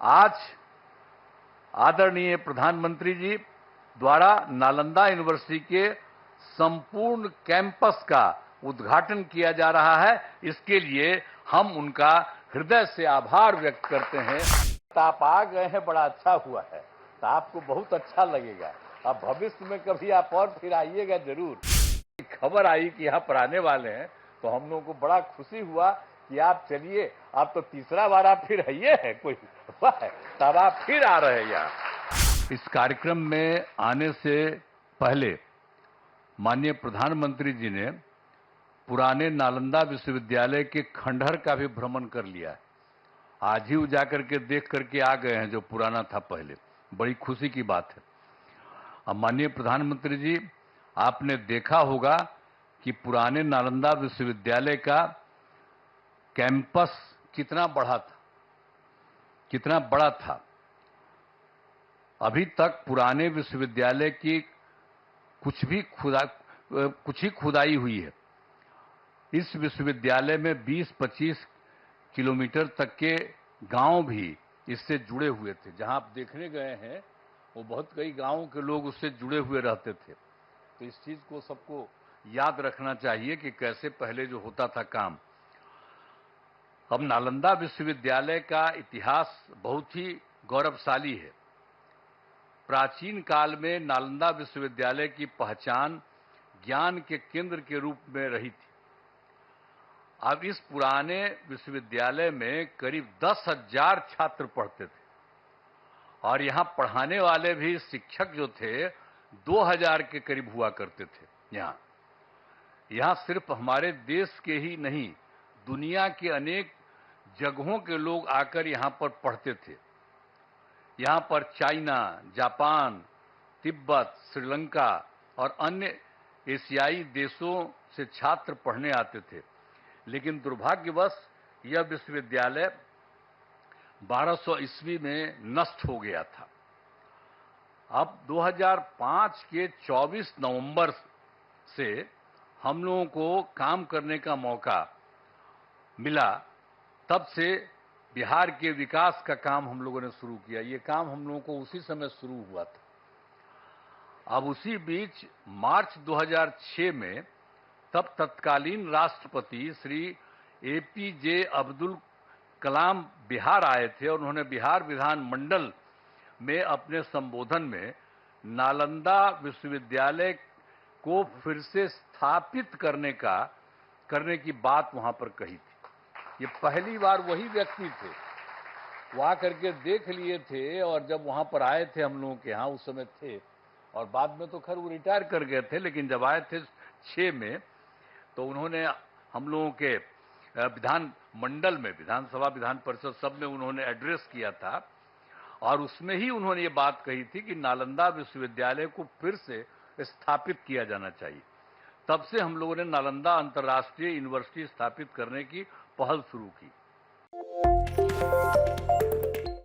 आज आदरणीय प्रधानमंत्री जी द्वारा नालंदा यूनिवर्सिटी के संपूर्ण कैंपस का उद्घाटन किया जा रहा है। इसके लिए हम उनका हृदय से आभार व्यक्त करते हैं। आप आ गए हैं, बड़ा अच्छा हुआ है, तो आपको बहुत अच्छा लगेगा। अब भविष्य में कभी आप और फिर आइएगा जरूर। खबर आई कि यहाँ पर आने वाले हैं, तो हम लोगों को बड़ा खुशी हुआ कि आप चलिए, आप तो तीसरा बार आप फिर आइए है कोई है, तब आप फिर आ रहे हैं यहाँ। इस कार्यक्रम में आने से पहले माननीय प्रधानमंत्री जी ने पुराने नालंदा विश्वविद्यालय के खंडहर का भी भ्रमण कर लिया है। आज ही जाकर के देख करके आ गए हैं, जो पुराना था पहले। बड़ी खुशी की बात है। अब माननीय प्रधानमंत्री जी, आपने देखा होगा कि पुराने नालंदा विश्वविद्यालय का कैंपस कितना बड़ा था। अभी तक पुराने विश्वविद्यालय की कुछ ही खुदाई हुई है। इस विश्वविद्यालय में 20-25 किलोमीटर तक के गांव भी इससे जुड़े हुए थे। जहां आप देखने गए हैं, वो बहुत कई गांवों के लोग उससे जुड़े हुए रहते थे। तो इस चीज को सबको याद रखना चाहिए कि कैसे पहले जो होता था काम। अब नालंदा विश्वविद्यालय का इतिहास बहुत ही गौरवशाली है। प्राचीन काल में नालंदा विश्वविद्यालय की पहचान ज्ञान के केंद्र के रूप में रही थी। अब इस पुराने विश्वविद्यालय में करीब 10,000 छात्र पढ़ते थे, और यहां पढ़ाने वाले भी शिक्षक जो थे 2,000 के करीब हुआ करते थे। यहां सिर्फ हमारे देश के ही नहीं, दुनिया के अनेक जगहों के लोग आकर यहां पर पढ़ते थे। यहां पर चाइना, जापान, तिब्बत, श्रीलंका और अन्य एशियाई देशों से छात्र पढ़ने आते थे। लेकिन दुर्भाग्यवश यह विश्वविद्यालय 1200 ईस्वी में नष्ट हो गया था। अब 2005 के 24 नवंबर से हम लोगों को काम करने का मौका मिला। तब से बिहार के विकास का काम हम लोगों ने शुरू किया। ये काम हम लोगों को उसी समय शुरू हुआ था। अब उसी बीच मार्च 2006 में तब तत्कालीन राष्ट्रपति श्री APJ अब्दुल कलाम बिहार आए थे, और उन्होंने बिहार विधानमंडल में अपने संबोधन में नालंदा विश्वविद्यालय को फिर से स्थापित करने की बात वहां पर कही थी। ये पहली बार वही व्यक्ति थे, वो आकर के देख लिए थे, और जब वहां पर आए थे हम लोगों के यहाँ उस समय थे, और बाद में तो खैर वो रिटायर कर गए थे, लेकिन जब आए थे 6 में, तो उन्होंने हम लोगों के विधान मंडल में, विधानसभा, विधान परिषद सब में उन्होंने एड्रेस किया था, और उसमें ही उन्होंने ये बात कही थी कि नालंदा विश्वविद्यालय को फिर से स्थापित किया जाना चाहिए। तब से हम लोगों ने नालंदा अंतर्राष्ट्रीय यूनिवर्सिटी स्थापित करने की पहल शुरू की।